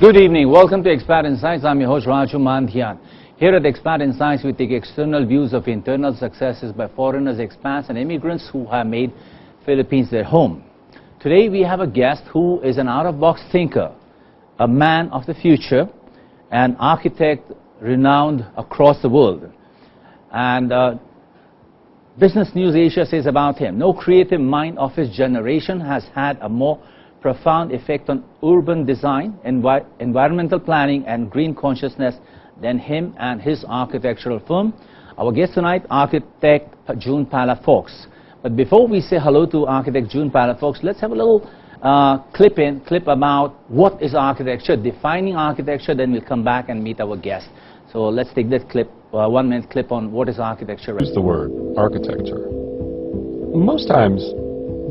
Good evening. Welcome to Expat Insights. I'm your host Raju Mandhyan. Here at Expat Insights, we take external views of internal successes by foreigners, expats, and immigrants who have made Philippines their home. Today, we have a guest who is an out-of-box thinker, a man of the future, an architect renowned across the world. And Business News Asia says about him, no creative mind of his generation has had a more profound effect on urban design, environmental planning, and green consciousness than him and his architectural firm. Our guest tonight, architect Jun Palafox. But before we say hello to architect Jun Palafox, let's have a little clip about what is architecture, defining architecture, then we'll come back and meet our guest. So let's take that clip, 1 minute clip on what is architecture. Use the word architecture. Most times,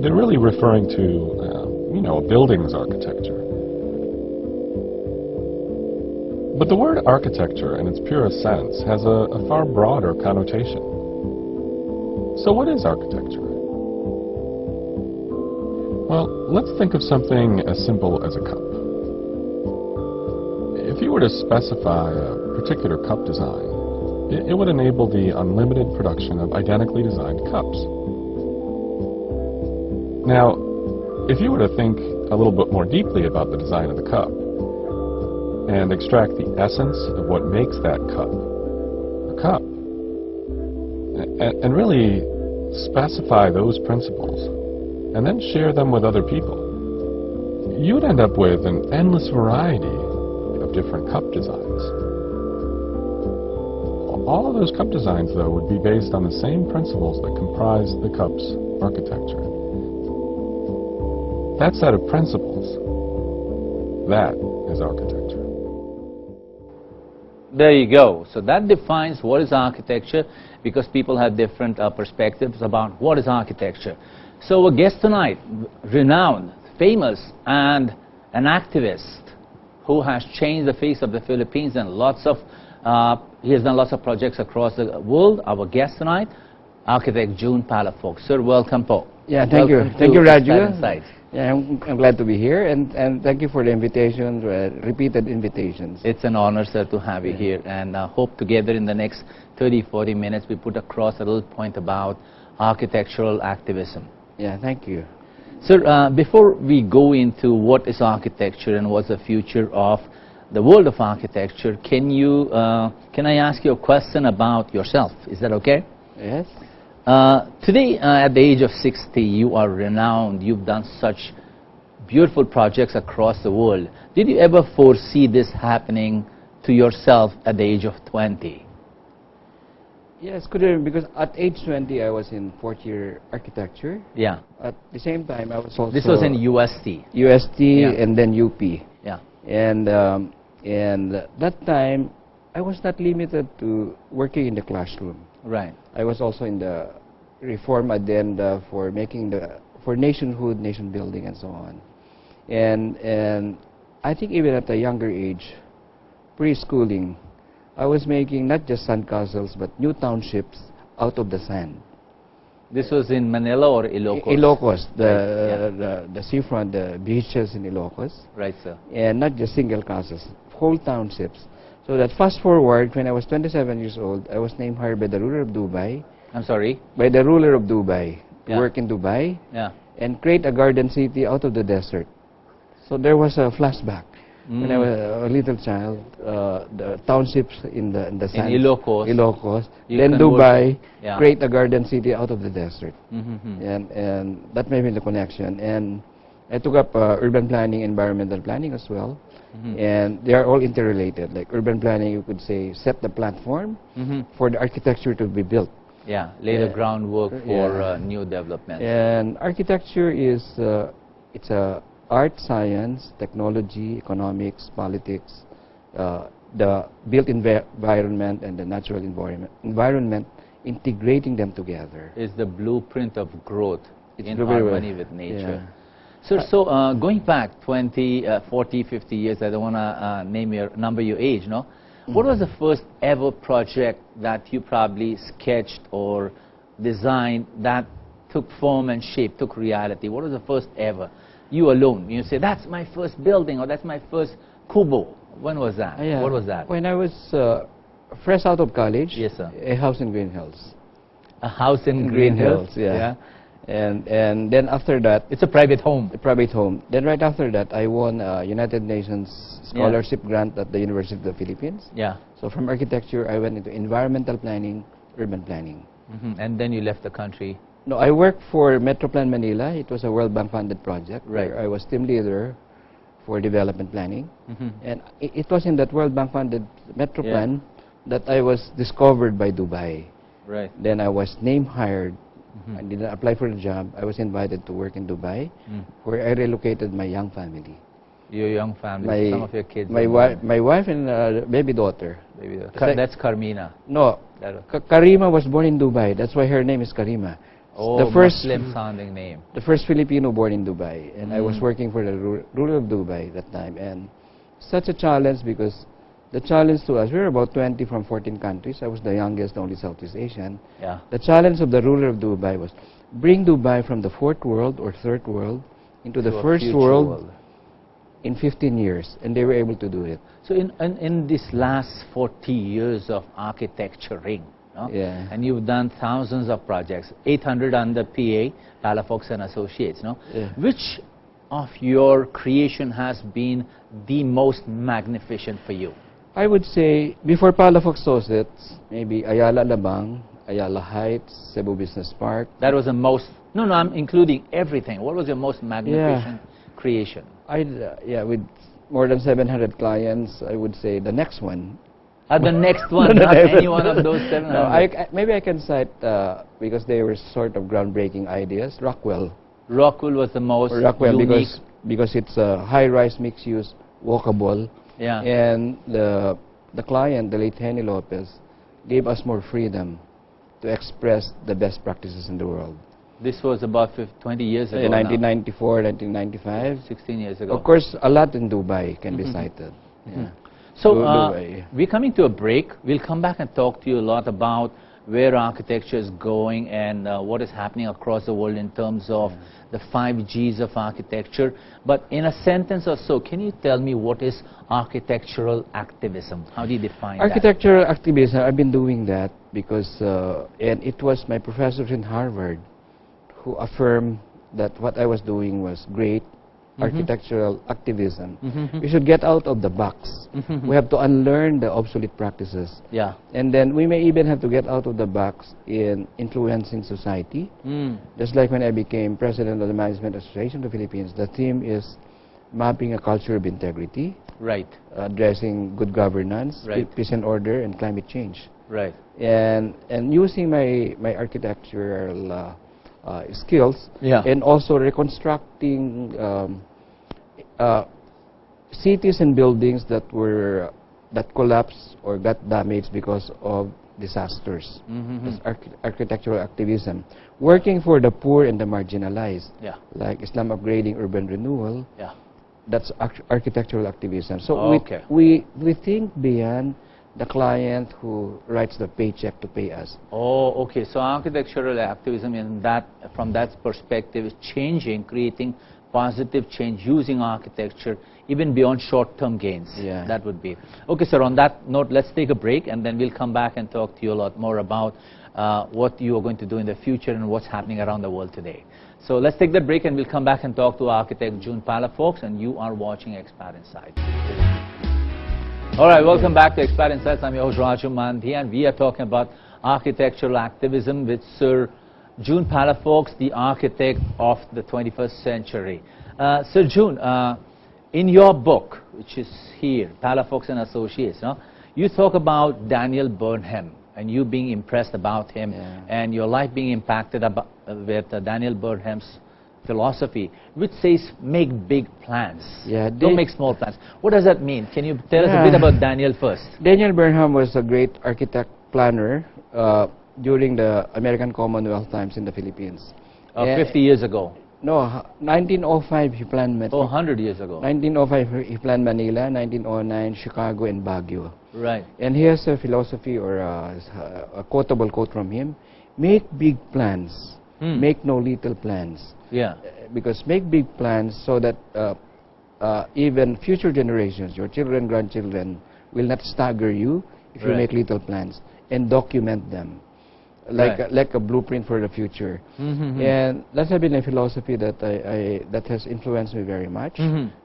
they're really referring to a building's architecture. But the word architecture, in its purest sense, has a far broader connotation. So what is architecture? Well, let's think of something as simple as a cup. If you were to specify a particular cup design, it would enable the unlimited production of identically designed cups. Now, if you were to think a little bit more deeply about the design of the cup and extract the essence of what makes that cup a cup, and really specify those principles and then share them with other people, you'd end up with an endless variety of different cup designs. All of those cup designs, though, would be based on the same principles that comprise the cup's architecture. That set of principles, that is architecture. There you go. So that defines what is architecture, because people have different perspectives about what is architecture. So our guest tonight, renowned, famous, and an activist who has changed the face of the Philippines, and he has done lots of projects across the world. Our guest tonight, architect Jun Palafox. Sir, welcome po. Yeah, thank you. Thank you, Raju. Yeah, I'm glad to be here, and thank you for the invitation, repeated invitations. It's an honor, sir, to have you here, and I hope together in the next 30-40 minutes we put across a little point about architectural activism. Yeah, thank you. Sir, before we go into what is architecture and what's the future of the world of architecture, can I ask you a question about yourself? Is that okay? Yes. Today, at the age of 60, you are renowned. You've done such beautiful projects across the world. Did you ever foresee this happening to yourself at the age of 20? Yes, because at age 20, I was in fourth year architecture. Yeah. At the same time, I was also... This was in UST. UST, yeah. And then UP. Yeah. And that time, I was not limited to working in the classroom. Right. I was also in the reform agenda for for nationhood, nation building, and so on. And I think even at a younger age, preschooling, I was making not just sandcastles but new townships out of the sand. This was in Manila or Ilocos? Ilocos, the seafront, the beaches in Ilocos. Right, sir. And not just single castles, whole townships. So that fast forward, when I was 27 years old, I was named hired by the ruler of Dubai. I'm sorry? By the ruler of Dubai to work in Dubai and create a garden city out of the desert. So there was a flashback. When I was a little child, the townships in the sand. In Ilocos. Then Dubai, create a garden city out of the desert. And that made me the connection. And I took up urban planning, environmental planning as well. And they are all interrelated. Like urban planning, you could say, set the platform for the architecture to be built. Yeah, lay the groundwork for new developments. And architecture is, it's a art, science, technology, economics, politics, the built environment and the natural environment, integrating them together. Is the blueprint of growth in harmony with nature. Yeah. Sir, so going back 20, 40, 50 years, I don't want to number your age, no? What was the first ever project that you probably sketched or designed that took form and shape, took reality? What was the first ever? You alone, you say, that's my first building or that's my first Kubo. When was that? What was that? When I was fresh out of college. Yes, sir. A house in Green Hills. A house in Green Hills. Yeah. And then after that, it's a private home. A private home. Then right after that, I won a United Nations scholarship grant at the University of the Philippines. Yeah. So from architecture, I went into environmental planning, urban planning. And then you left the country. No, I worked for Metroplan Manila. It was a World Bank funded project. Right. Where I was team leader for development planning. And it was in that World Bank funded Metroplan that I was discovered by Dubai. Right. Then I was name hired. I didn't apply for the job. I was invited to work in Dubai, where I relocated my young family. Your young family, some of your kids. My wife and baby daughter. Baby daughter. That's Carmina. No, Karima was born in Dubai. That's why her name is Karima. Oh, the first Muslim-sounding name. The first Filipino born in Dubai, and I was working for the ruler of Dubai that time. And such a challenge, because the challenge to us, we were about 20 from 14 countries. I was the youngest, only Southeast Asian. Yeah. The challenge of the ruler of Dubai was bring Dubai from the fourth world or third world into the first world in 15 years, and they were able to do it. So in this last 40 years of architecturing, no? And you've done thousands of projects, 800 under PA, Palafox and Associates, no? Which of your creation has been the most magnificent for you? I would say, before Palafox Associates, maybe Ayala Alabang, Ayala Heights, Cebu Business Park. That was the most, no, I'm including everything. What was your most magnificent creation? With more than 700 clients, I would say the next one. The next one, not any one of those 700. No, maybe I can cite, because they were sort of groundbreaking ideas, Rockwell. Rockwell was the most unique. Because it's a high-rise, mixed-use, walkable. Yeah. And the client, the late Henny Lopez, gave us more freedom to express the best practices in the world. This was about 20 years ago. In 1994, 1995. 16 years ago. Of course, a lot in Dubai can be cited. So we're coming to a break. We'll come back and talk to you a lot about where architecture is going and what is happening across the world in terms of the 5 Gs of architecture. But in a sentence or so, can you tell me what is architectural activism? How do you define architectural activism? I've been doing that because, and it was my professors in Harvard who affirmed that what I was doing was great architectural activism. We should get out of the box. We have to unlearn the obsolete practices. Yeah. And then we may even have to get out of the box in influencing society. Just like when I became president of the Management Association of the Philippines, the theme is mapping a culture of integrity. Right. Addressing good governance, peace and order, and climate change. Right. And using my architectural skills, and also reconstructing cities and buildings that collapsed or got damaged because of disasters. That's architectural activism. Working for the poor and the marginalized, like Islam upgrading, urban renewal. That's architectural activism. So we think beyond the client who writes the paycheck to pay us. Oh, okay. So architectural activism from that perspective is changing, creating positive change using architecture even beyond short-term gains. That would be. Okay, sir, on that note, let's take a break and then we'll come back and talk to you a lot more about what you are going to do in the future and what's happening around the world today. So let's take that break and we'll come back and talk to architect Jun Palafox, and you are watching Expat Insights. All right, welcome back to Expat Insights. I'm your host, Raju, and we are talking about architectural activism with Sir Jun Palafox, the architect of the 21st century. Sir Jun, in your book, which is here, Palafox and Associates, you talk about Daniel Burnham and you being impressed about him and your life being impacted with Daniel Burnham's philosophy, which says make big plans. Don't make small plans. What does that mean? Can you tell us a bit about Daniel first? Daniel Burnham was a great architect planner during the American Commonwealth times in the Philippines. 50 years ago? No, 1905 he planned Metro. 100 years ago. 1905 he planned Manila, 1909 Chicago and Baguio. Right. And here's a philosophy or a quotable quote from him: make big plans, make no little plans. Yeah. Because make big plans so that even future generations, your children, grandchildren, will not stagger you if you make little plans and document them, like a blueprint for the future. And that has been a philosophy that that has influenced me very much,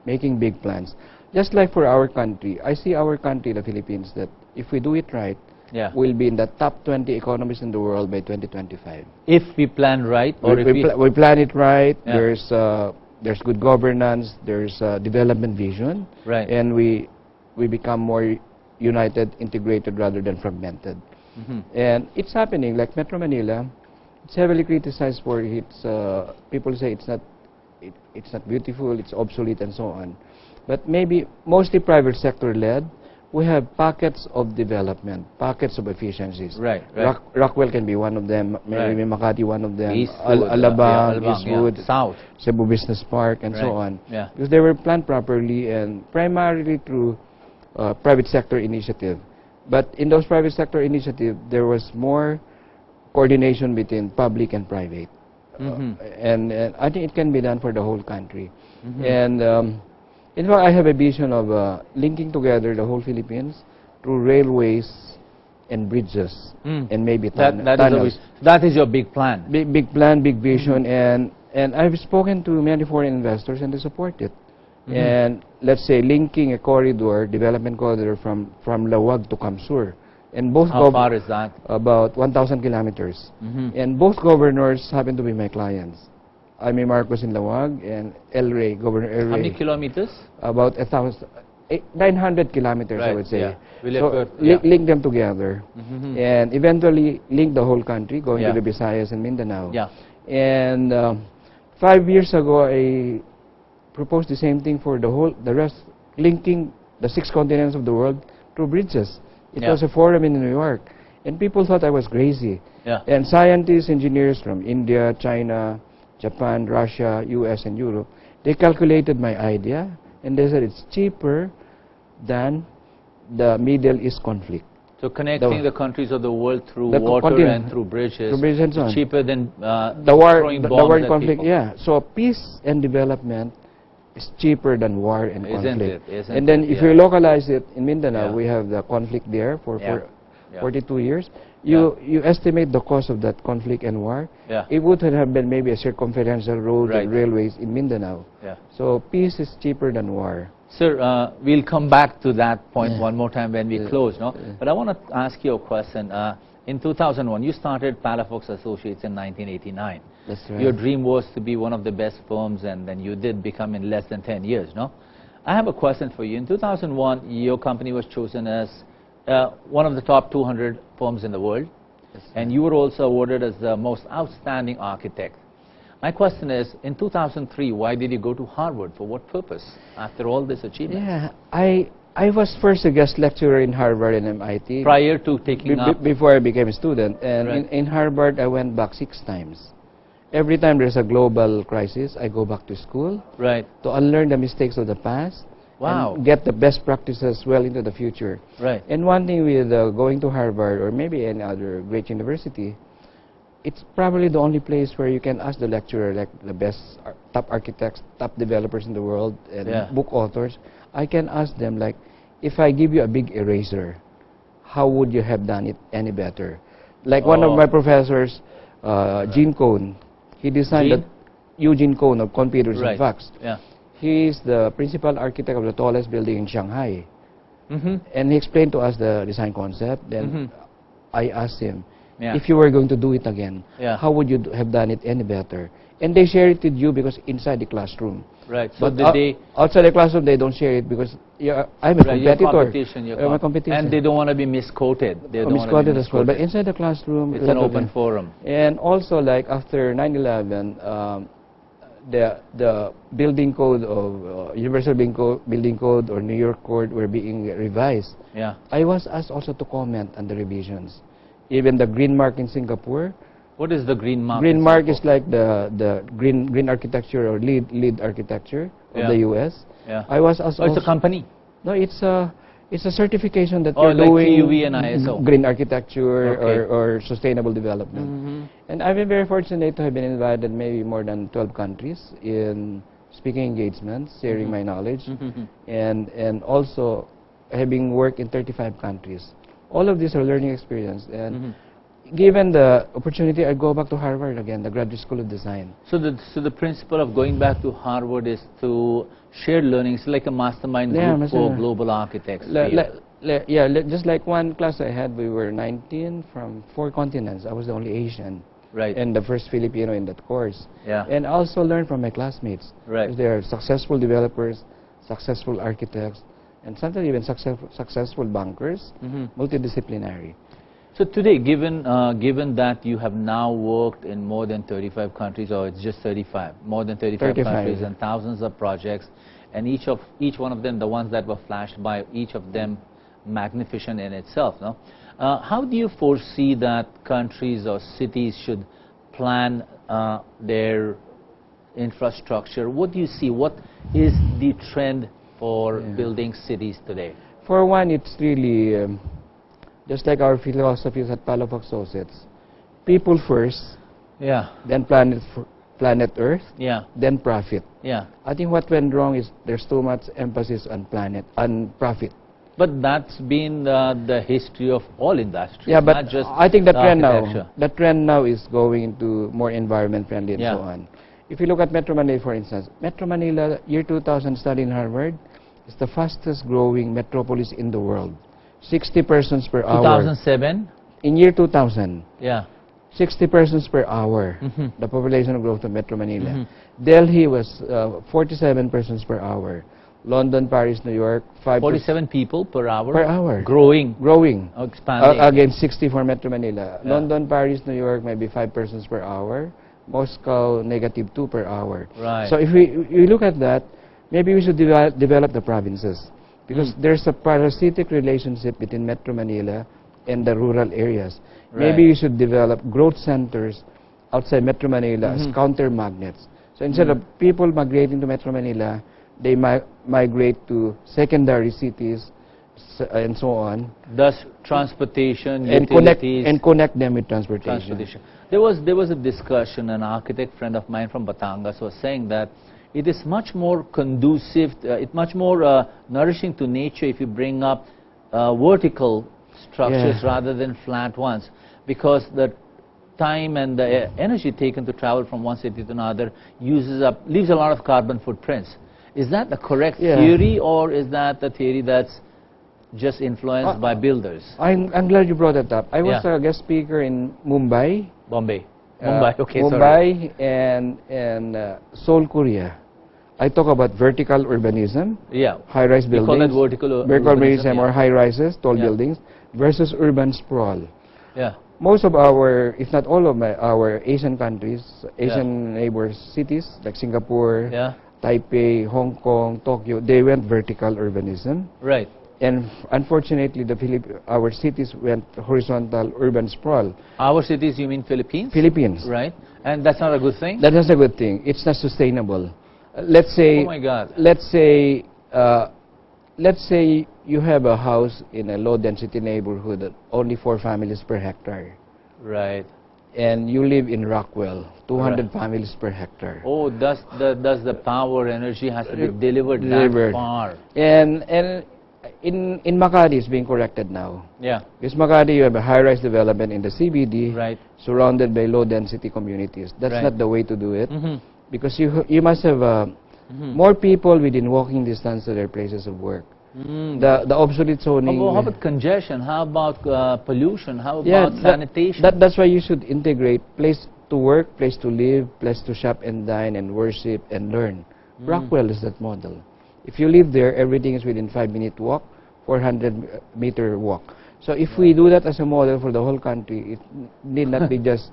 making big plans. Just like for our country, I see our country, the Philippines, that if we do it right, we'll be in the top 20 economies in the world by 2025. If we plan right, or we plan it right, there's good governance, there's development vision, and we become more united, integrated rather than fragmented. And it's happening. Like Metro Manila, it's heavily criticized for its. People say it's not beautiful, it's obsolete, and so on. But maybe mostly private sector led. We have pockets of development, pockets of efficiencies. Rockwell can be one of them, maybe Makati one of them, Alabang, Eastwood, South, Cebu Business Park, and so on. Because they were planned properly and primarily through private sector initiative. But in those private sector initiatives, there was more coordination between public and private. And I think it can be done for the whole country. And in fact, I have a vision of linking together the whole Philippines through railways and bridges and maybe tunnels. That is your big plan. Big plan, big vision, and I've spoken to many foreign investors and they support it. And let's say linking a corridor, development corridor from Lawag to Kamsur. And both How far is that? About 1,000 kilometers. And both governors happen to be my clients. Jaime Marcos in Lawag and El Rey, Governor El Rey. How many kilometers? About 900 kilometers, I would say. So link them together, and eventually link the whole country, going to the Visayas and Mindanao. And 5 years ago, I proposed the same thing for the rest, linking the 6 continents of the world through bridges. It was a forum in New York, and people thought I was crazy. And scientists, engineers from India, China, Japan, Russia, US, and Europe, they calculated my idea, and they said it's cheaper than the Middle East conflict. So connecting the countries of the world through water and through bridges, and so on. Cheaper than the war conflict. People. So peace and development is cheaper than war and conflict. Isn't and then if you localize it in Mindanao, we have the conflict there for 42 years. You estimate the cost of that conflict and war. It would have been maybe a circumferential road and railways in Mindanao. So peace is cheaper than war. Sir, we'll come back to that point one more time when we close, no? But I want to ask you a question. In 2001, you started Palafox Associates in 1989. That's right. Your dream was to be one of the best firms, and then you did become in less than 10 years, no? I have a question for you. In 2001, your company was chosen as one of the top 200 firms in the world, and you were also awarded as the most outstanding architect. My question is, in 2003, why did you go to Harvard? For what purpose, after all this achievement? I was first a guest lecturer in Harvard and MIT. Prior to taking up? Before I became a student. And in Harvard, I went back 6 times. Every time there's a global crisis, I go back to school to unlearn the mistakes of the past. And get the best practices well into the future. And one thing with going to Harvard or maybe any other great university, it's probably the only place where you can ask the lecturer, like the best top architects, top developers in the world, and book authors. I can ask them, like, if I give you a big eraser, how would you have done it any better? Like one of my professors, Gene Cohn, he designed Eugene Cohn of Computers and Facts. He is the principal architect of the tallest building in Shanghai. And he explained to us the design concept. Then I asked him, if you were going to do it again, how would you have done it any better? And they share it with you because inside the classroom. So but outside the classroom, they don't share it because I'm a competitor. You're a competition. And they don't want to be misquoted. They don't misquoted as well. But inside the classroom, it's an open forum. And also, like after 9/11, the building code of Universal Building Code or New York Code were being revised. I was asked also to comment on the revisions. Even the green mark in Singapore. What is the green mark? Green mark is like the green architecture or lead architecture of the U.S. I was asked. It's a company. No, it's a certification that you're like doing TUV and ISO. Green architecture or sustainable development. And I've been very fortunate to have been invited maybe more than 12 countries in speaking engagements, sharing my knowledge, and also having worked in 35 countries. All of these are learning experience. And given the opportunity, I go back to Harvard again, the Graduate School of Design. So the principle of going back to Harvard is to share learning. It's like a mastermind group for global architects. Just like one class I had, we were 19 from 4 continents. I was the only Asian. Right. And the first Filipino in that course. Yeah. And I also learned from my classmates. Right. They are successful developers, successful architects, and sometimes even successful bankers, multidisciplinary. So today, given that you have now worked in more than 35 countries, or it's just 35, more than 35 countries and thousands of projects, and each one of them, the ones that were flashed by, each of them magnificent in itself, no? How do you foresee that countries or cities should plan their infrastructure? What do you see? What is the trend for building cities today? For one, it's really just like our philosophies at Palafox Associates. People first, then planet Earth, then profit. I think what went wrong is there's too much emphasis on profit. But that's been the history of all industries. Yeah, but not just I think the trend now is going into more environment friendly and so on. If you look at Metro Manila, for instance, Metro Manila, year 2000 study in Harvard, is the fastest growing metropolis in the world. 60 persons per hour. 2007? In year 2000. Yeah. 60 persons per hour, the population growth of Metro Manila. Delhi was 47 persons per hour. London, Paris, New York, 47 people per hour? Per hour. Growing. Growing. Expanding. Again, 60 for Metro Manila. London, Paris, New York, maybe 5 persons per hour. Moscow, -2 per hour. Right. So if we look at that, maybe we should develop the provinces. Because there's a parasitic relationship between Metro Manila and the rural areas. Right. Maybe we should develop growth centers outside Metro Manila as counter magnets. So instead of people migrating to Metro Manila, they migrate to secondary cities and so on. Thus, transportation, utilities, and connect them with transportation. There was a discussion. An architect friend of mine from Batangas was saying that it is much more conducive, it's much more nourishing to nature if you bring up vertical structures rather than flat ones, because the time and the energy taken to travel from one city to another leaves a lot of carbon footprints. Is that the correct theory, or is that the theory that's just influenced by builders? I'm glad you brought that up. I was a guest speaker in Mumbai. Mumbai, okay, Mumbai and Seoul, Korea. I talk about vertical urbanism, high-rise buildings, call that vertical urbanism or high-rises, tall buildings, versus urban sprawl. Yeah. Most of our, if not all of our Asian countries, Asian neighbor cities like Singapore, Taipei, Hong Kong, Tokyo, they went vertical urbanism. Right. And unfortunately, our cities went horizontal urban sprawl. Our cities, you mean Philippines? Philippines. Right. And that's not a good thing? That is a good thing. It's not sustainable. Let's say, oh my God. Let's say you have a house in a low-density neighborhood at only 4 families per hectare. Right. And you live in Rockwell, 200 families per hectare. Oh, does the power energy has to be delivered that far? And in Makati, it's being corrected now. Yeah. Because Makati, you have a high-rise development in the CBD, surrounded by low-density communities. That's not the way to do it. Because you must have more people within walking distance to their places of work. The obsolete zoning. How about congestion? How about pollution? How about sanitation? That's why you should integrate place to work, place to live, place to shop and dine and worship and learn. Rockwell is that model. If you live there, everything is within 5-minute walk, 400-meter walk. So if we do that as a model for the whole country, it need not be just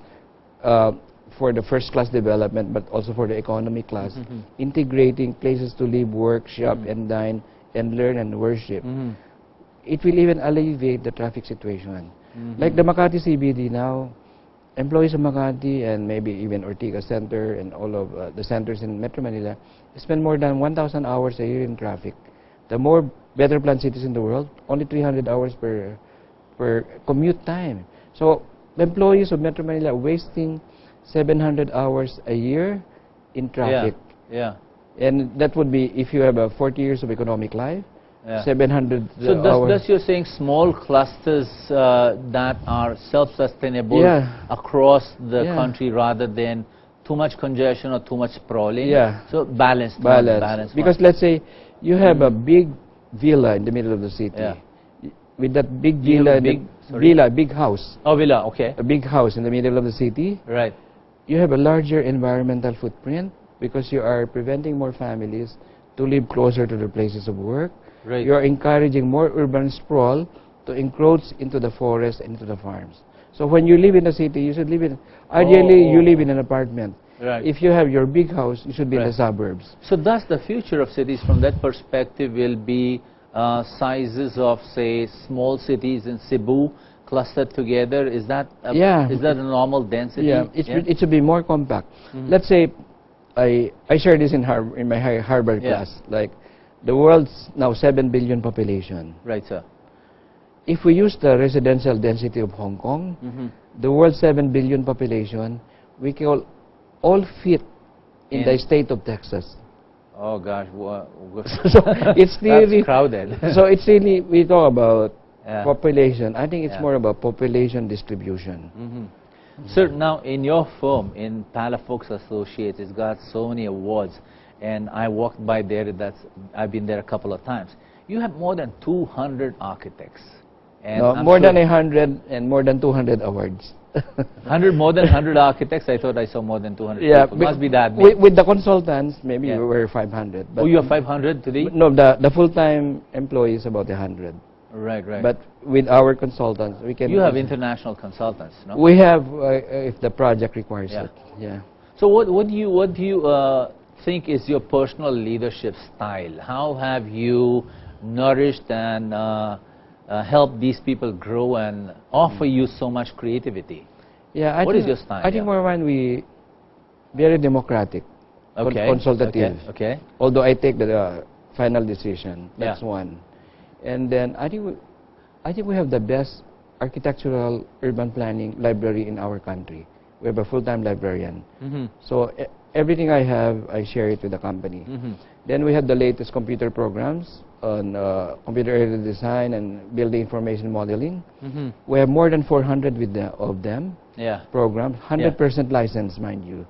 for the first-class development, but also for the economy class, integrating places to live, work, shop, and dine, and learn and worship. It will even alleviate the traffic situation. Like the Makati CBD now, employees of Makati and maybe even Ortiga Center and all of the centers in Metro Manila spend more than 1,000 hours a year in traffic. The more better planned cities in the world, only 300 hours per commute time. So the employees of Metro Manila are wasting 700 hours a year in traffic. And that would be if you have 40 years of economic life, 700 So thus you're saying small clusters that are self-sustainable across the country rather than too much congestion or too much sprawling. So balanced. Because let's say you have a big villa in the middle of the city. With that big villa, big house. Oh, villa, okay. A big house in the middle of the city. Right. You have a larger environmental footprint because you are preventing more families to live closer to their places of work. Right. You are encouraging more urban sprawl to encroach into the forest and into the farms. So when you live in the city, you should live in, ideally you live in an apartment. Right. If you have your big house, you should be in the suburbs. So thus the future of cities from that perspective will be sizes of, say, small cities in Cebu clustered together. Is that is that a normal density? It should be more compact. Let's say I shared this in my Harvard class. Like the world's now 7 billion population. Right, sir. If we use the residential density of Hong Kong, the world's 7 billion population, we can all fit in the state of Texas. Oh gosh, so it's really crowded. So it's really, we talk about population. I think it's more about population distribution. Sir, now in your firm, in Palafox Associates, it's got so many awards, and I walked by there. I've been there a couple of times. You have more than 200 architects. And no, more than 100 and more than 200 awards. More than 100 architects? I thought I saw more than 200 people. Must be that big. With the consultants, maybe we were 500. But oh, you have 500 today? No, the full-time employees about 100. Right. But with our consultants, we can... You have international consultants, no? We have, if the project requires it. So what do you think is your personal leadership style? How have you nourished and help these people grow and offer you so much creativity? What is your style? I think more when we very democratic, consultative. Okay. Although I take the final decision. That's one. And then I think we have the best architectural urban planning library in our country. We have a full-time librarian. So everything I have, I share it with the company. Then we have the latest computer programs on computer-aided design and building information modeling. We have more than 400 of them programs, 100% licensed, mind you.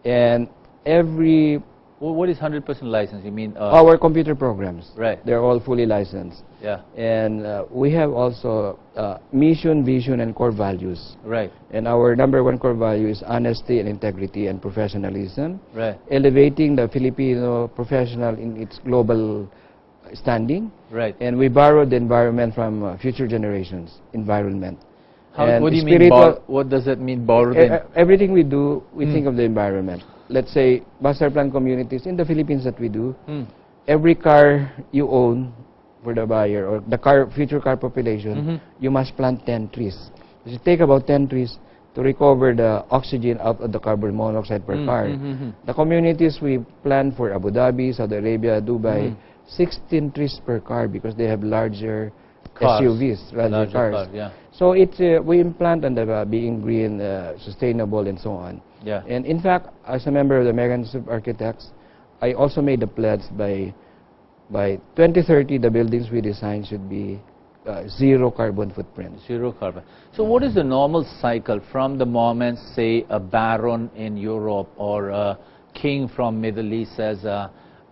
And every... what is 100% license? You mean... our computer programs. Right. They're all fully licensed. And we have also mission, vision, and core values. Right. And our #1 core value is honesty and integrity and professionalism. Right. Elevating the Filipino professional in its global standing. Right. And we borrowed the environment from future generations. Environment. What do you mean? What does that mean? Borrowed? Everything we do, we think of the environment. Let's say master plan communities in the Philippines that we do. Every car you own for the buyer or the future car population, you must plant 10 trees. You take about 10 trees to recover the oxygen out of the carbon monoxide per car. The communities we plan for Abu Dhabi, Saudi Arabia, Dubai, 16 trees per car because they have larger SUVs, larger cars. So it's we implant on the being green, sustainable, and so on. And in fact, as a member of the American Institute of Architects, I also made the pledge by 2030 the buildings we design should be zero carbon footprint. Zero carbon. So what is the normal cycle from the moment, say, a baron in Europe or a king from Middle East says,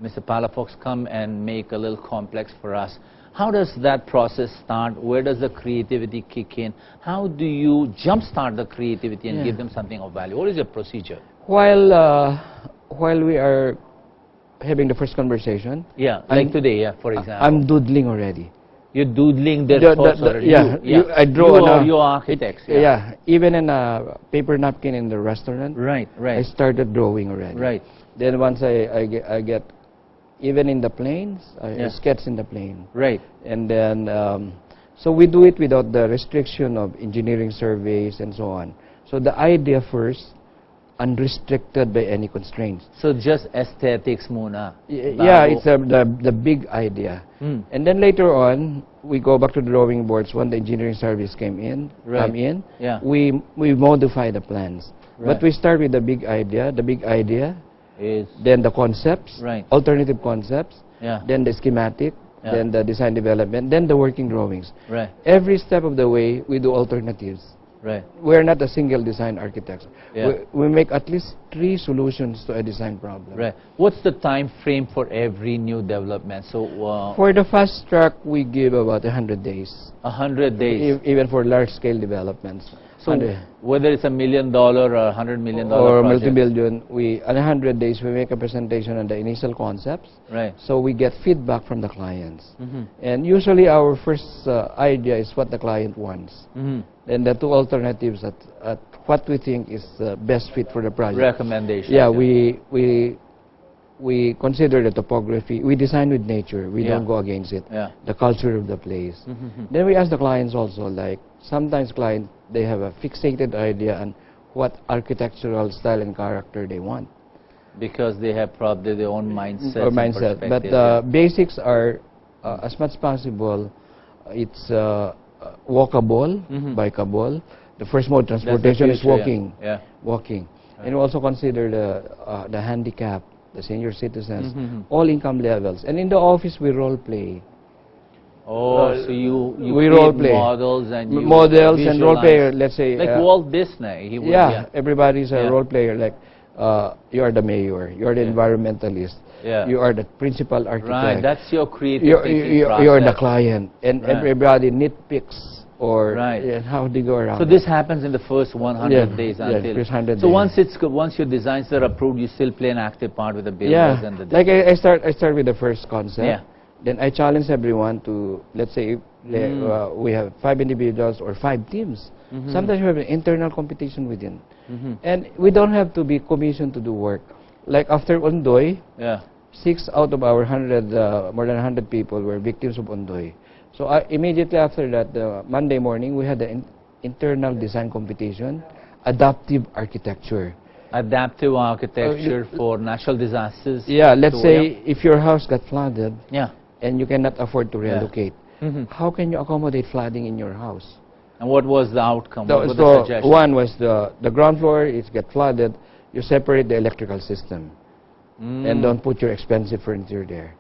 Mr. Palafox, come and make a little complex for us? How does that process start? Where does the creativity kick in? How do you jumpstart the creativity and give them something of value? What is your procedure? While we are having the first conversation, like today, for example, I'm doodling already. You're doodling their thoughts already. I draw. You are architects. Even in a paper napkin in the restaurant. Right. I started drawing already. Right. Then once I get even in the planes, I sketch in the plane. Right. And then, so we do it without the restriction of engineering surveys and so on. So the idea first, unrestricted by any constraints. So just aesthetics muna. It's the big idea. And then later on, we go back to the drawing boards when the engineering service come in. We modify the plans. But we start with the big idea. The big idea then the concepts, right, alternative concepts, yeah, then the schematic, yeah, then the design development, then the working drawings. right, Every step of the way, we do alternatives. right, We're not a single design architect. yeah, We make at least 3 solutions to a design problem. right. What's the time frame for every new development? So For the fast track, we give about 100 days. 100 days. Even for large-scale developments. So whether it's $1 million or $100 million or project, multi-billion, on 100 days we make a presentation on the initial concepts. right, So we get feedback from the clients. And usually our first idea is what the client wants. Then the 2 alternatives at what we think is the best fit for the project. recommendations. Yeah, we consider the topography. We design with nature. We don't go against it. Yeah. The culture of the place. Then we ask the clients also, like sometimes clients, they have a fixated idea on what architectural style and character they want. Because they have probably their own mindset. Or mindset. But the basics are, as much as possible, it's walkable, bikeable. The first mode of transportation is walking. Yeah. Walking. And we also consider the handicap, the senior citizens, all income levels. And in the office, we role play. Oh, so you we role play models and you models and role player. Let's say like Walt Disney. He would, everybody's a role player. Like you are the mayor, you are the environmentalist, you are the principal architect. Right, that's your creative you are the client, and everybody nitpicks or how they go around. So this happens in the first 100 days until. First 100 so days. once your designs are approved, you still play an active part with the builders and the. Like I start with the first concept. Yeah. Then I challenge everyone to, let's say, we have 5 individuals or 5 teams. Sometimes we have an internal competition within. And we don't have to be commissioned to do work. Like after Ondoy, 6 out of our 100, more than 100 people were victims of Ondoy. So immediately after that, Monday morning, we had the internal design competition, adaptive architecture. Adaptive architecture for natural disasters. Yeah, let's say if your house got flooded, and you cannot afford to relocate, how can you accommodate flooding in your house? And what was the outcome? What was the suggestion? One was the ground floor is get flooded, you separate the electrical system and don't put your expensive furniture there.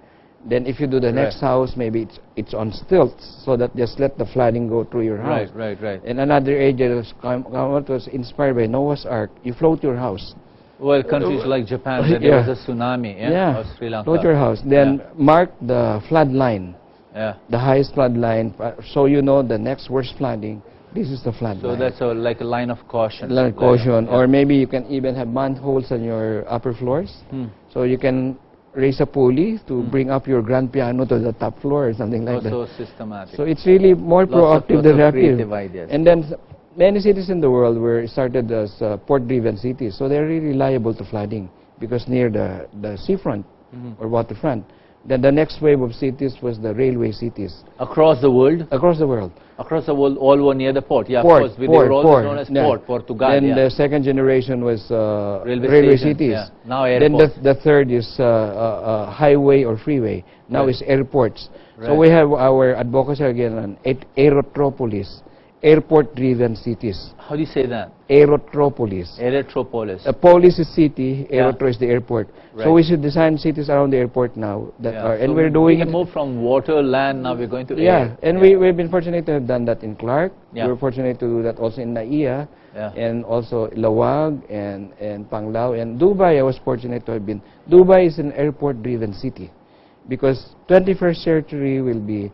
Then if you do the next house, maybe it's on stilts, so that just let the flooding go through your house. Right. And another area was inspired by Noah's Ark. You float your house. Well, countries like Japan, there was a tsunami, or Sri Lanka. Float your house. Then mark the flood line, the highest flood line, so you know the next worst flooding. This is the flood line. So that's like a line of caution. Line of caution, or maybe you can even have manholes on your upper floors, so you can raise a pulley to bring up your grand piano to the top floor or something like that. So systematic. So it's really more proactive than reactive. Creative ideas. And then many cities in the world were started as port-driven cities, so they're really liable to flooding because near the seafront or waterfront. Then the next wave of cities was the railway cities. Across the world? Across the world. Across the world, all were near the port. Yeah, port, of course. They were always known as port, Portugal. Then the second generation was railway cities. Yeah. Now airports. Then the third is highway or freeway. Now is airports. Right. So we have our advocacy again on aerotropolis, airport-driven cities. How do you say that? Aerotropolis. Aerotropolis. A polis is city, aerotro is the airport. Right. So we should design cities around the airport now that are, and we're doing it. We move from water, land, now we're going to air. Yeah, and we've been fortunate to have done that in Clark. Yeah. We're fortunate to do that also in Naiya, and also Lawag and Panglao. And Dubai, I was fortunate to have been. Dubai is an airport-driven city because 21st century will be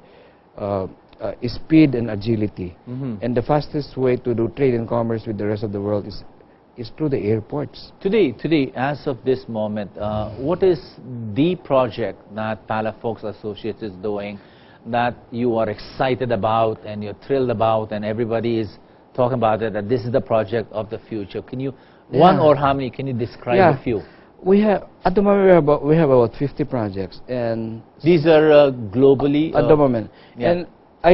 speed and agility. And the fastest way to do trade and commerce with the rest of the world is through the airports. Today, as of this moment, what is the project that Palafox Associates is doing that you are excited about and you're thrilled about and everybody is talking about it, that this is the project of the future? Can you, one or how many, can you describe a few? We have, at the moment, we have about 50 projects. And these are globally? At the moment. And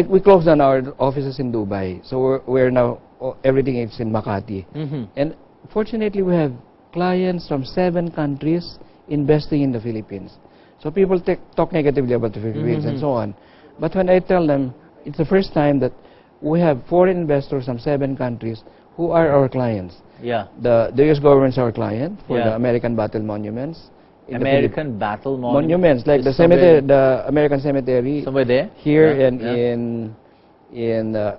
we closed down our offices in Dubai, so we're now, everything is in Makati. And fortunately, we have clients from 7 countries investing in the Philippines. So people talk negatively about the Philippines and so on. But when I tell them, it's the first time that we have foreign investors from 7 countries who are our clients? Yeah. The U.S. government is our client for the American Battle Monuments. American Battle Monuments, like the cemetery, the American Cemetery. Somewhere there? Here in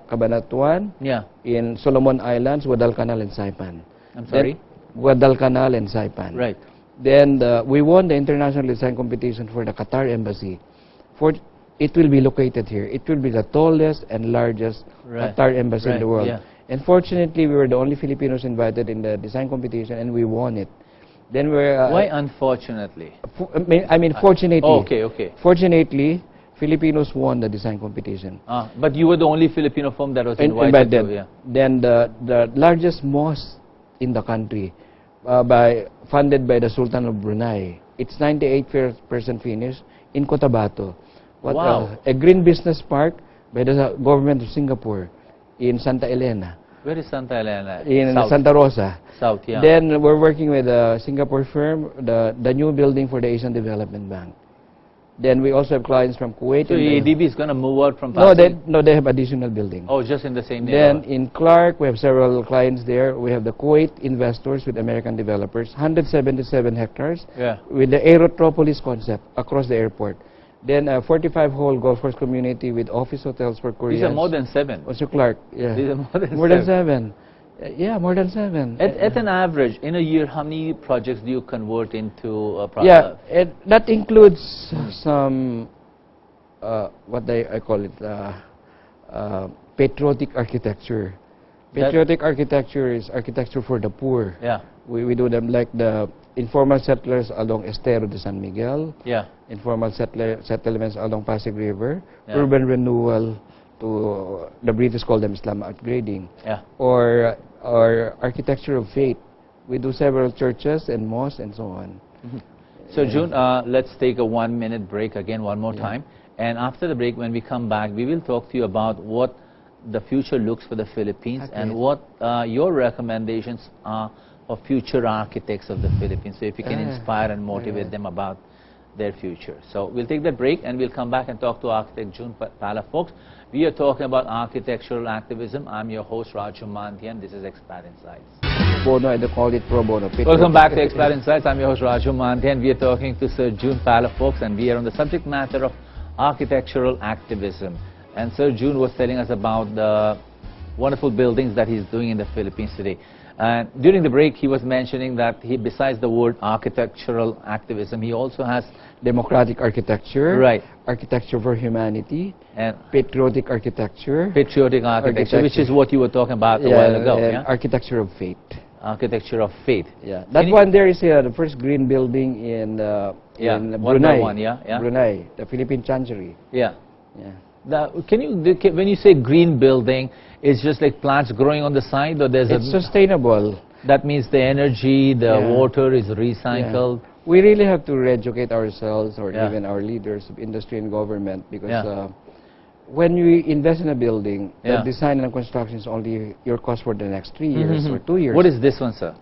Cabanatuan. Yeah. In Solomon Islands, Guadalcanal and Saipan. I'm sorry? Guadalcanal and Saipan. Right. Then we won the international design competition for the Qatar Embassy. It will be located here. It will be the tallest and largest Qatar Embassy in the world. Yeah. And fortunately, we were the only Filipinos invited in the design competition, and we won it. Then we're why unfortunately? I mean fortunately. Okay. Fortunately, Filipinos won the design competition. But you were the only Filipino firm that was invited to, Then the largest mosque in the country, funded by the Sultan of Brunei. It's 98% finished in Cotabato. Wow. A green business park by the government of Singapore in Santa Elena. Where is Santa Elena? In South. Santa Rosa. South, yeah. Then we're working with a Singapore firm, the new building for the Asian Development Bank. Then we also have clients from Kuwait. So ADB is going to move out from Pasig? No, they have additional building. Oh, just in the same neighborhood. Then in Clark, we have several clients there. We have the Kuwait investors with American developers, 177 hectares with the Aerotropolis concept across the airport. Then a 45-hole golf course community with office hotels for Koreans. These are more than 7. Also Clark, yeah. These are more than 7. Yeah, more than 7. At an average, in a year, how many projects do you convert into a project? Yeah, that includes some, what I call it, patriotic architecture. Patriotic architecture is architecture for the poor. Yeah. We do them like the informal settlers along Estero de San Miguel. Yeah. Informal settlements along Pasig River. Yeah. Urban renewal, to the British call them Islam upgrading. Yeah. Or architecture of faith. We do several churches and mosques and so on. So Jun, let's take a 1-minute break again one more time. And after the break, when we come back, we will talk to you about what the future looks for the Philippines and what your recommendations are for future architects of the Philippines. So if you can inspire and motivate them about their future. So we'll take that break and we'll come back and talk to architect Jun Palafox. We are talking about architectural activism. I'm your host Raju Mandhyan. This is Expat Insights. Bono, I call it pro bono. Welcome back to Expat Insights. I'm your host Raju Mandhyan. We are talking to Sir Jun Palafox and we are on the subject matter of architectural activism. And Sir Jun was telling us about the wonderful buildings that he's doing in the Philippines today. And during the break, he was mentioning that he, besides the word architectural activism, he also has democratic architecture, architecture for humanity, and patriotic architecture, which is what you were talking about a while ago. And architecture of faith. Architecture of faith. Yeah, that one there is the first green building in Brunei. Brunei, the Philippine Chancery. Yeah. When you say green building, it's just like plants growing on the side, or there's it's sustainable. That means the energy, the water is recycled. We really have to educate ourselves, or even our leaders of industry and government, because when you invest in a building, the design and construction is only your cost for the next 3 years or 2 years. What is this one, sir?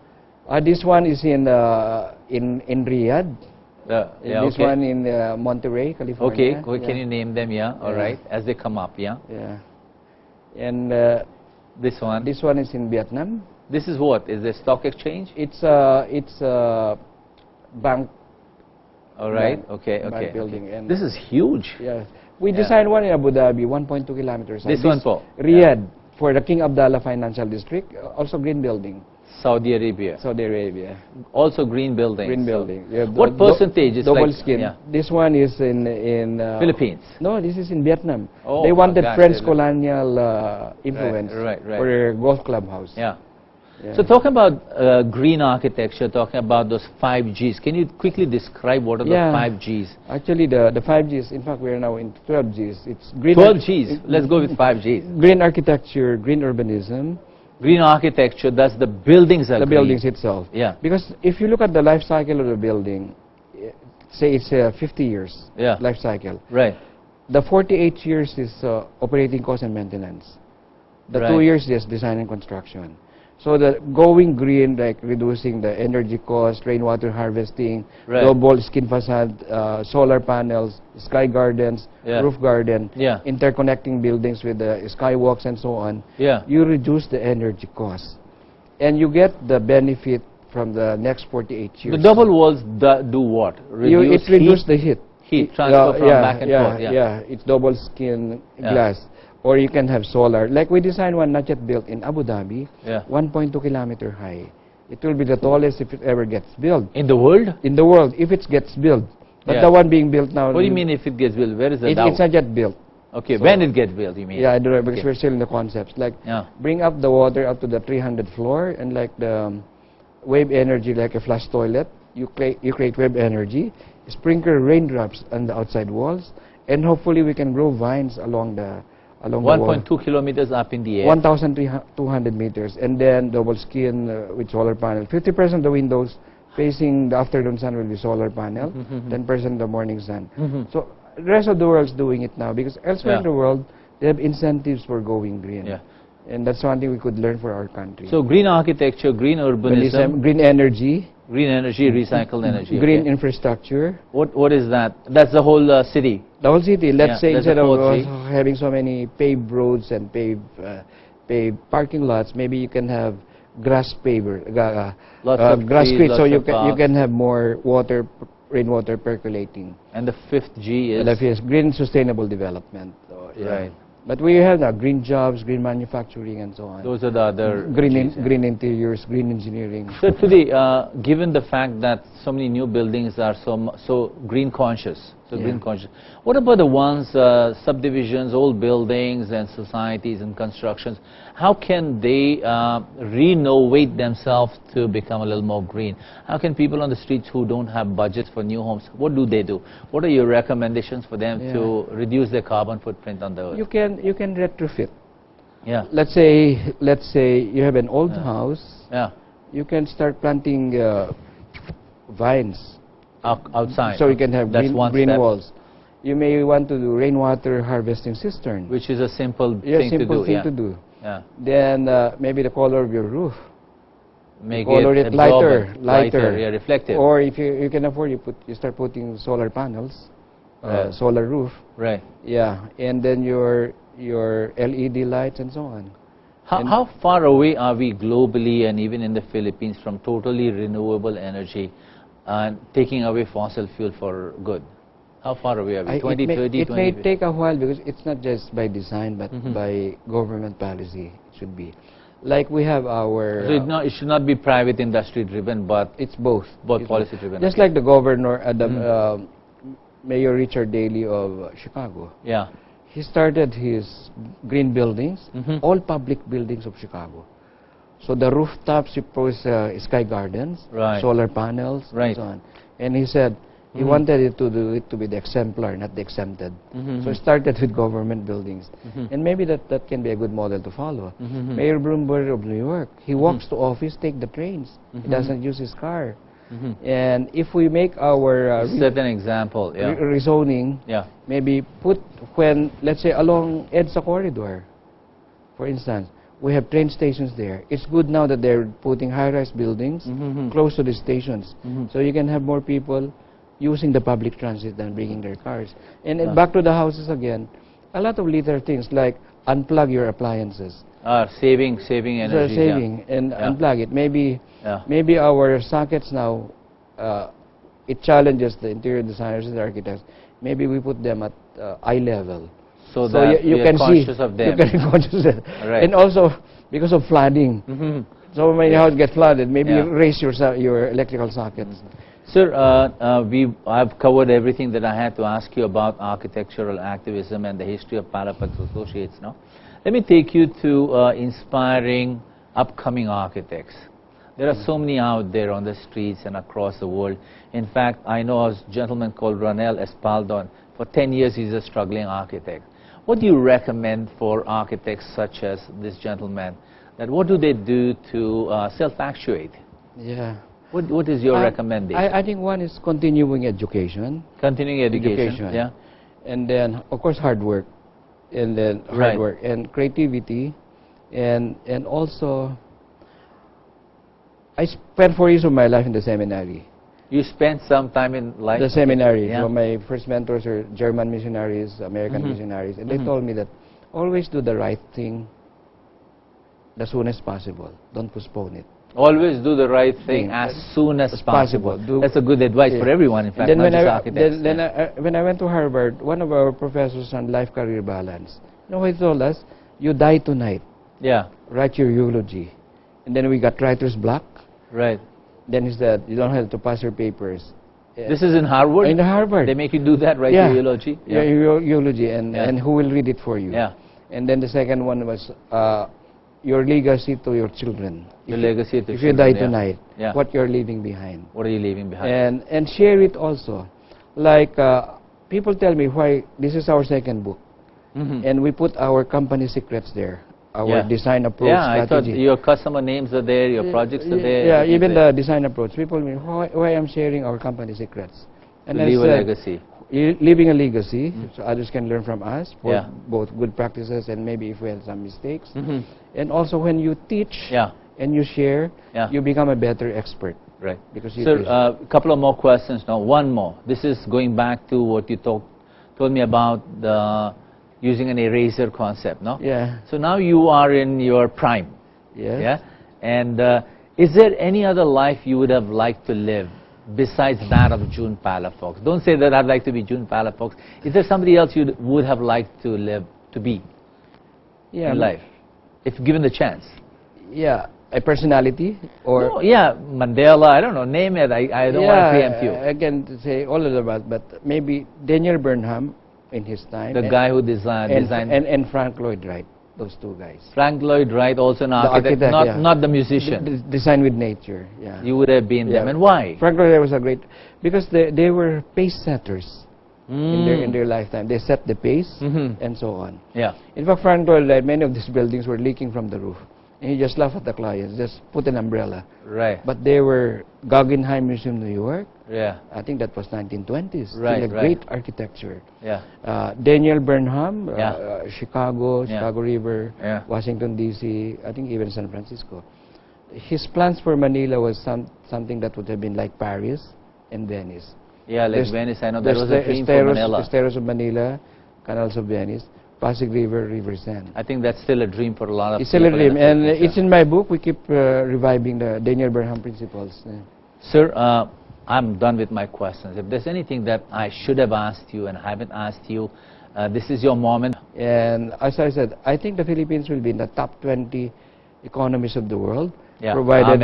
This one is in Riyadh. This one in Monterey, California. Okay, can you name them? All right, as they come up. Yeah. And this one. This one is in Vietnam. This is what? Is the stock exchange? It's a bank. All right. Bank building. And this is huge. Yeah. We designed one in Abu Dhabi, 1.2 kilometers. This one for Riyadh for the King Abdullah Financial District, also green building. Saudi Arabia. Saudi Arabia. Also green buildings. Green building. What percentage is double skin? This one is in Philippines. No, this is in Vietnam. Oh, they wanted French colonial influence for their golf clubhouse. So talking about green architecture, talking about those 5 Gs, can you quickly describe what are the 5 Gs? Actually, the 5 Gs, in fact, we are now in 12 Gs. It's green. 12 Gs. Let's go with 5 Gs. Green architecture, green urbanism. Green architecture, that's the buildings are the green. Buildings itself. Because if you look at the life cycle of the building, say it's 50 years life cycle. The 48 years is operating cost and maintenance. The 2 years is design and construction. So the going green, like reducing the energy cost, rainwater harvesting, double skin facade, solar panels, sky gardens, roof garden, interconnecting buildings with the skywalks and so on. You reduce the energy cost. and you get the benefit from the next 48 years. The double walls do what? It reduces the heat. Heat transfer from back and forth. Yeah, it's double skin glass. Or you can have solar. Like we designed one not yet built in Abu Dhabi, 1.2 kilometer high. It will be the tallest if it ever gets built. In the world? In the world, if it gets built. But the one being built now... What do you mean if it gets built? Where is the doubt? It's not yet built. Okay, so when it gets built, you mean? Yeah, I don't know, because we're still in the concepts. Like, bring up the water up to the 300 floor, and like the wave energy, like a flush toilet, you create wave energy, sprinkle raindrops on the outside walls, and hopefully we can grow vines along the 1.2 kilometers up in the air. 1,200 meters, and then double skin with solar panel. 50% of the windows facing the afternoon sun will be solar panel, 10% the morning sun. So the rest of the world is doing it now, because elsewhere in the world, they have incentives for going green. And that's one thing we could learn for our country. So green architecture, green urbanism, green energy, recycled energy, green infrastructure. What is that? That's the whole city. The whole city. Let's say instead of having so many paved roads and paved parking lots, maybe you can have grass paver, grass streets, so you can have more rainwater percolating. And the fifth G is? Green sustainable development. Right. But we have now green jobs, green manufacturing, and so on. Those are the other green interiors, green engineering. So today, given the fact that so many new buildings are so green conscious, what about the ones, subdivisions, old buildings and societies and constructions? How can they renovate themselves to become a little more green? How can people on the streets who don't have budgets for new homes, what do they do? What are your recommendations for them to reduce their carbon footprint on the earth? You can retrofit. Yeah. Let's say you have an old house. Yeah. You can start planting vines outside. So you can have green walls. You may want to do rainwater harvesting cistern, which is a simple thing to do. Yeah. Then maybe the color of your roof. Make it lighter, reflective. Or if you can afford, you start putting solar panels, solar roof. Right. Yeah, and then your LED lights and so on. How far away are we globally and even in the Philippines from totally renewable energy and taking away fossil fuel for good? How far away are we? 2030? It may take a while, because it's not just by design, but by government policy. It should be. Like we have our... So it should not be private industry driven, but... It's both. Both policy driven. Just like the governor, Mayor Richard Daley of Chicago. Yeah. He started his green buildings, all public buildings of Chicago. So the rooftops, he posed sky gardens, solar panels, and so on. And he said he wanted it to be the exemplar, not the exempted. So he started with government buildings. And maybe that can be a good model to follow. Mayor Bloomberg of New York, he walks to office, take the trains. He doesn't use his car. And if we make our set an example, rezoning, maybe put let's say along EDSA corridor, for instance, we have train stations there. It's good now that they're putting high-rise buildings close to the stations, so you can have more people using the public transit than bringing their cars. And back to the houses again, a lot of little things like unplug your appliances. Saving energy. And unplug it. Maybe our sockets now, it challenges the interior designers and the architects. Maybe we put them at eye level. So that you can conscious of them. You can be conscious of them. Right. And also, because of flooding, so when your house gets flooded, maybe you raise your electrical sockets. Sir, I've covered everything that I had to ask you about architectural activism and the history of Palafox Associates now. Let me take you to inspiring upcoming architects. There are so many out there on the streets and across the world. In fact, I know a gentleman called Ronel Espaldon. For 10 years, he's a struggling architect. What do you recommend for architects such as this gentleman? What do they do to self-actuate? Yeah. What is your recommendation? I think one is continuing education. Continuing education, yeah. And then, of course, hard work. And then hard work and creativity. And also, I spent 4 years of my life in the seminary. You spent some time in life? The seminary. So my first mentors are German missionaries, American missionaries. And they told me that always do the right thing as soon as possible. Don't postpone it. Always do the right thing as soon as possible. That's a good advice for everyone, in fact, not just architects. When I went to Harvard, one of our professors on life-career balance, you know what he told us? You die tonight. Yeah. Write your eulogy. And then we got writer's block. Right. Then he said, you don't have to pass your papers. This is in Harvard? In Harvard. They make you do that, write your eulogy? Yeah, your eulogy, and who will read it for you? Yeah. And then the second one was your legacy to your children. Your legacy to children. If you die tonight, what you're leaving behind. What are you leaving behind? And share it also. Like, people tell me why this is our second book. And we put our company secrets there. Our design approach strategy. I thought your customer names are there, your projects are there. Yeah, even the design approach. People mean, why I'm sharing our company secrets. And leave a legacy. Leaving a legacy, so others can learn from us for both good practices and maybe if we had some mistakes. And also when you teach and you share, you become a better expert. Right. Because you Sir, a couple of more questions now. One more. This is going back to what you told me about the using an eraser concept, no? Yeah. So now you are in your prime. Yes. Yeah. And is there any other life you would have liked to live besides that of Jun Palafox? Don't say that I'd like to be Jun Palafox. Is there somebody else you would have liked to live, to be in life, if given the chance? Yeah. A personality or Mandela, I don't know, name it. I don't want to preempt you. I can say all of that, but maybe Daniel Burnham in his time. The guy who designed and Frank Lloyd Wright, those two guys. Frank Lloyd Wright, also an architect, not the musician. Design with nature, You would have been them, and why? Frank Lloyd Wright was a great, because they were pace setters in their lifetime. They set the pace and so on. Yeah. In fact, Frank Lloyd Wright, many of these buildings were leaking from the roof. And he just laughed at the clients, just put an umbrella. Right. But they were Guggenheim Museum, New York. Yeah. I think that was 1920s. Right, Still a great architecture. Yeah. Daniel Burnham, Chicago River, Washington, D.C., I think even San Francisco. His plans for Manila was something that would have been like Paris and Venice. Yeah, like Venice, I know that was a dream for Manila. The Stairs of Manila, Canals of Venice. Pasig River, River Seine. I think that's still a dream for a lot of people. It's still a dream, and it's in my book. We keep reviving the Daniel Burnham principles. Sir, I'm done with my questions. If there's anything that I should have asked you and haven't asked you, this is your moment. And as I said, I think the Philippines will be in the top 20 economies of the world, provided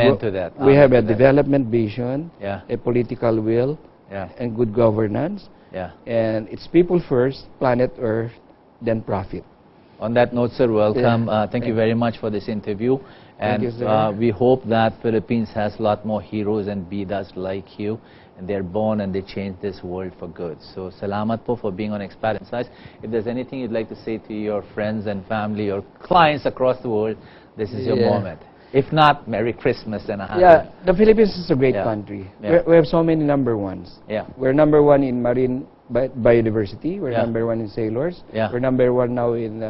we have a development vision, a political will, and good governance. And it's people first, planet Earth, then profit. On that note, sir, welcome. Thank you very much for this interview. And we hope that Philippines has a lot more heroes and Bidas like you. And they're born and they change this world for good. So, salamat po for being on Expat Insights. If there's anything you'd like to say to your friends and family or clients across the world, this is your moment. If not, Merry Christmas and a happy. The Philippines is a great country. We have so many number ones. We're number one in marine biodiversity. We're number one in sailors. We're number one now in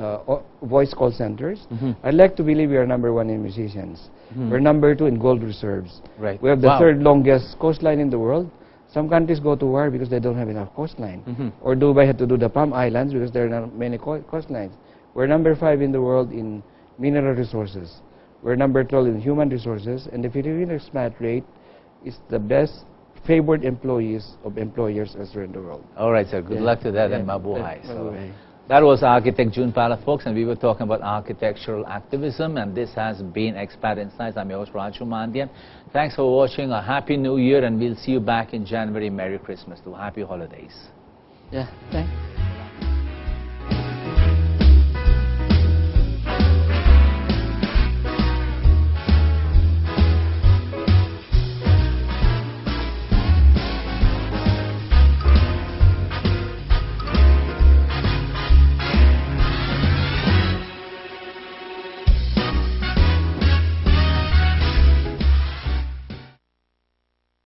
voice call centers. I'd like to believe we are number one in musicians. We're number two in gold reserves. We have the third longest coastline in the world. Some countries go to war because they don't have enough coastline. Or Dubai had to do the Palm Islands because there are not many coastlines. We're number 5 in the world in mineral resources. We're number 12 in human resources. And the Filipino expat rate is the best favored employees of employers elsewhere in the world. All right, sir. Good luck to that and mabuhay. That was architect Jun Palafox, and we were talking about architectural activism, and this has been Expat Insights. I'm your host, Raju Mandhyan. Thanks for watching. A Happy New Year, and we'll see you back in January. Merry Christmas too. Happy holidays. Thanks.